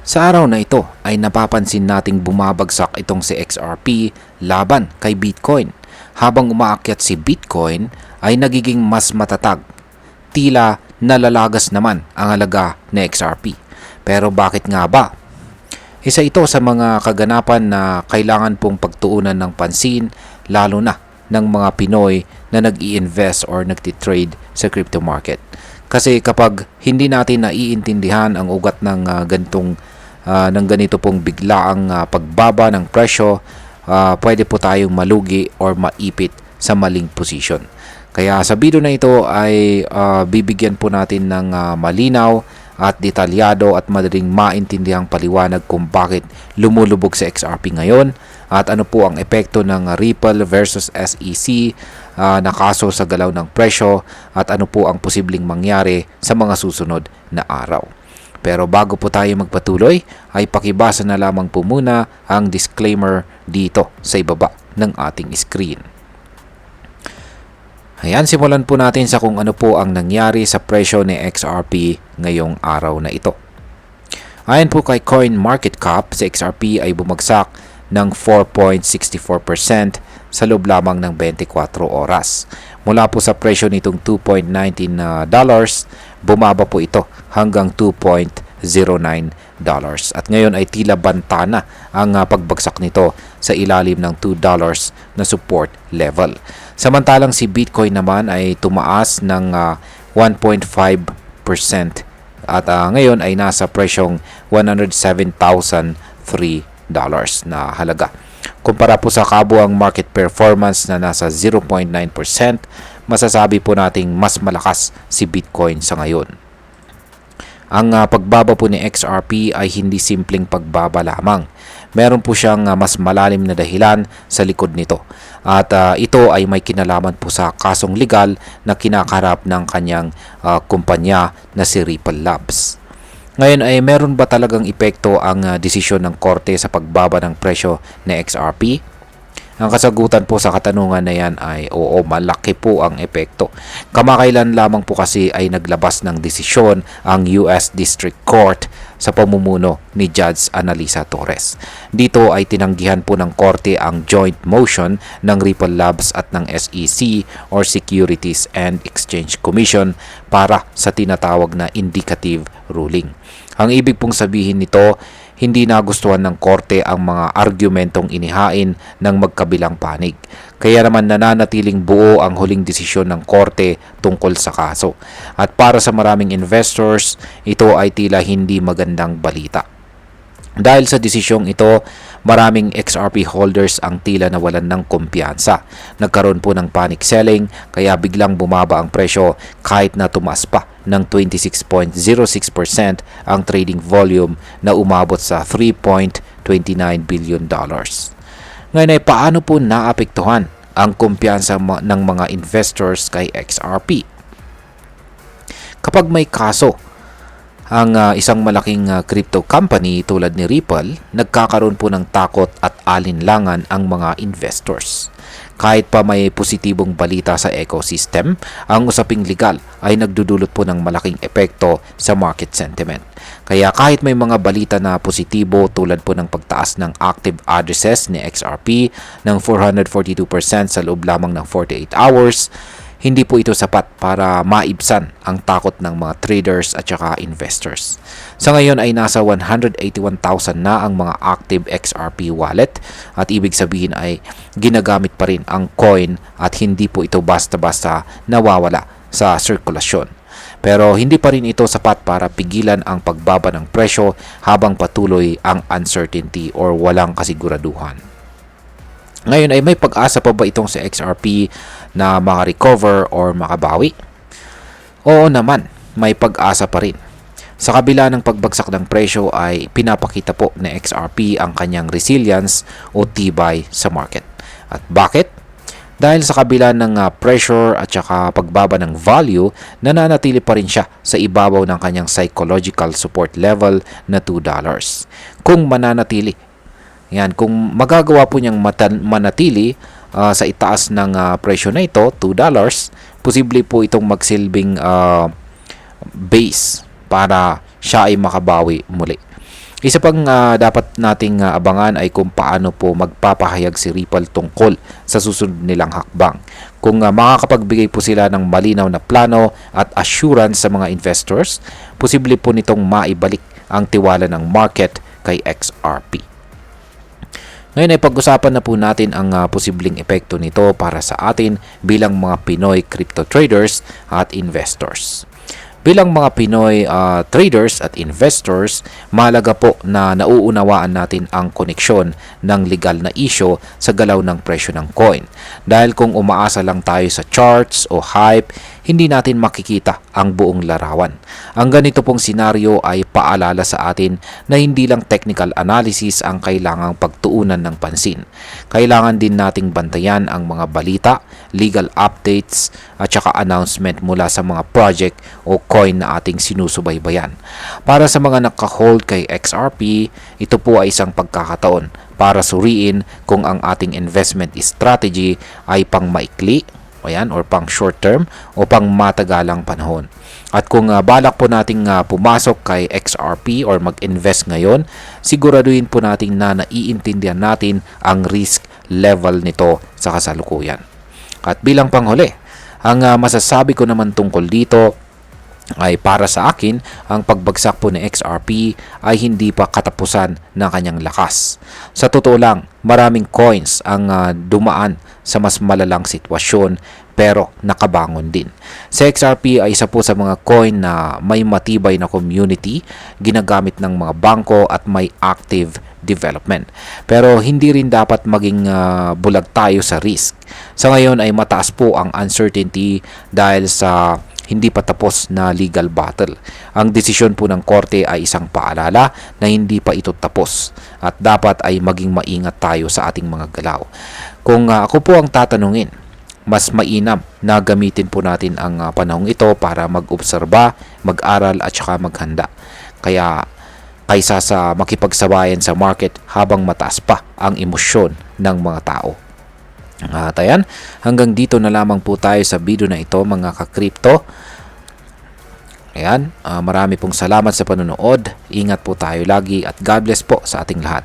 Sa araw na ito ay napapansin nating bumabagsak itong si XRP laban kay Bitcoin. Habang umaakyat si Bitcoin ay nagiging mas matatag. Tila nalalagas naman ang halaga ni XRP. Pero bakit nga ba? Isa ito sa mga kaganapan na kailangan pong pagtuunan ng pansin, lalo na ng mga Pinoy na nag-i-invest or nagtitrade sa crypto market. Kasi kapag hindi natin naiintindihan ang ugat ng ganito pong biglaang pagbaba ng presyo, pwede po tayong malugi or maipit sa maling posisyon. Kaya sa video na ito ay bibigyan po natin ng malinaw at detalyado at madaling maintindihang paliwanag kung bakit lumulubog sa XRP ngayon at ano po ang epekto ng Ripple versus SEC na kaso sa galaw ng presyo at ano po ang posibleng mangyari sa mga susunod na araw. Pero bago po tayo magpatuloy ay pakibasa na lamang po muna ang disclaimer dito sa ibaba ng ating screen. Ayan, simulan po natin sa kung ano po ang nangyari sa presyo ni XRP ngayong araw na ito. Ayon po kay CoinMarketCap, si XRP ay bumagsak ng 4.64% sa loob lamang ng 24 oras. Mula po sa presyo nitong $2.19, bumaba po ito hanggang $2.09. At ngayon ay tila banta na ang pagbagsak nito sa ilalim ng $2 na support level. Samantalang si Bitcoin naman ay tumaas ng 1.5% at ngayon ay nasa presyong $107,003 na halaga. Kumpara po sa kabuang market performance na nasa 0.9%, masasabi po nating mas malakas si Bitcoin sa ngayon. Ang pagbaba po ni XRP ay hindi simpleng pagbaba lamang. Meron po siyang mas malalim na dahilan sa likod nito. At ito ay may kinalaman po sa kasong legal na kinakarap ng kanyang kumpanya na si Ripple Labs. Ngayon ay meron ba talagang epekto ang desisyon ng korte sa pagbaba ng presyo ni XRP? Ang kasagutan po sa katanungan na yan ay oo, malaki po ang epekto. Kamakailan lamang po kasi ay naglabas ng desisyon ang US District Court sa pamumuno ni Judge Analisa Torres. Dito ay tinanggihan po ng korte ang joint motion ng Ripple Labs at ng SEC or Securities and Exchange Commission para sa tinatawag na indicative ruling. Ang ibig pong sabihin nito, hindi nagustuhan ng korte ang mga argumentong inihain ng magkabilang panig. Kaya naman nananatiling buo ang huling desisyon ng korte tungkol sa kaso. At para sa maraming investors, ito ay tila hindi magandang balita. Dahil sa desisyong ito, maraming XRP holders ang tila nawalan ng kumpiyansa. Nagkaroon po ng panic selling kaya biglang bumaba ang presyo kahit na tumaas pa ng 26.06% ang trading volume na umabot sa $3.29 billion. Ngayon ay paano po naapektuhan ang kumpiyansa ng mga investors kay XRP? Kapag may kaso ang isang malaking crypto company tulad ni Ripple, nagkakaroon po ng takot at alinlangan ang mga investors. Kahit pa may positibong balita sa ecosystem, ang usaping legal ay nagdudulot po ng malaking epekto sa market sentiment. Kaya kahit may mga balita na positibo tulad po ng pagtaas ng active addresses ni XRP ng 442% sa loob lamang ng 48 hours, hindi po ito sapat para maibsan ang takot ng mga traders at saka investors. Sa ngayon ay nasa 181,000 na ang mga active XRP wallet at ibig sabihin ay ginagamit pa rin ang coin at hindi po ito basta-basta nawawala sa sirkulasyon. Pero hindi pa rin ito sapat para pigilan ang pagbaba ng presyo habang patuloy ang uncertainty or walang kasiguraduhan. Ngayon ay may pag-asa pa ba itong si XRP na maka-recover or makabawi? Oo naman, may pag-asa pa rin. Sa kabila ng pagbagsak ng presyo ay pinapakita po na XRP ang kanyang resilience o tibay sa market. At bakit? Dahil sa kabila ng pressure at saka pagbaba ng value, nananatili pa rin siya sa ibabaw ng kanyang psychological support level na $2. Kung mananatili, yan, kung magagawa po niyang manatili sa itaas ng presyo na ito, $2, posible po itong magsilbing base para siya ay makabawi muli. Isa pang dapat nating abangan ay kung paano po magpapahayag si Ripple tungkol sa susunod nilang hakbang. Kung makakapagbigay po sila ng malinaw na plano at assurance sa mga investors, posible po nitong maibalik ang tiwala ng market kay XRP. Ngayon ay pag-usapan na po natin ang posibleng epekto nito para sa atin bilang mga Pinoy crypto traders at investors. Bilang mga Pinoy traders at investors, mahalaga po na nauunawaan natin ang koneksyon ng legal na issue sa galaw ng presyo ng coin. Dahil kung umaasa lang tayo sa charts o hype, hindi natin makikita ang buong larawan. Ang ganito pong senaryo ay paalala sa atin na hindi lang technical analysis ang kailangang pagtuunan ng pansin. Kailangan din nating bantayan ang mga balita, legal updates at saka announcement mula sa mga project o coin na ating sinusubaybayan. Para sa mga naka-hold kay XRP, ito po ay isang pagkakataon para suriin kung ang ating investment strategy ay pang maikli or pang short term o pang matagalang panahon. At kung balak po nating pumasok kay XRP or mag-invest ngayon, siguraduhin po natin na naiintindihan natin ang risk level nito sa kasalukuyan. At bilang panghuli, ang masasabi ko naman tungkol dito ay para sa akin, ang pagbagsak po ni XRP ay hindi pa katapusan ng kanyang lakas. Sa totoo lang, maraming coins ang dumaan sa mas malalang sitwasyon pero nakabangon din. Sa XRP ay isa po sa mga coin na may matibay na community, ginagamit ng mga bangko at may active development. Pero hindi rin dapat maging bulag tayo sa risk. Sa ngayon ay mataas po ang uncertainty dahil sa hindi pa tapos na legal battle. Ang desisyon po ng korte ay isang paalala na hindi pa ito tapos at dapat ay maging maingat tayo sa ating mga galaw. Kung ako po ang tatanungin, mas mainam na gamitin po natin ang panahong ito para mag-obserba, mag-aral at saka maghanda. Kaysa sa makipagsabayan sa market habang mataas pa ang emosyon ng mga tao. At ayan, hanggang dito na lamang po tayo sa video na ito mga ka-crypto. Ayan, marami pong salamat sa panonood. Ingat po tayo lagi at God bless po sa ating lahat.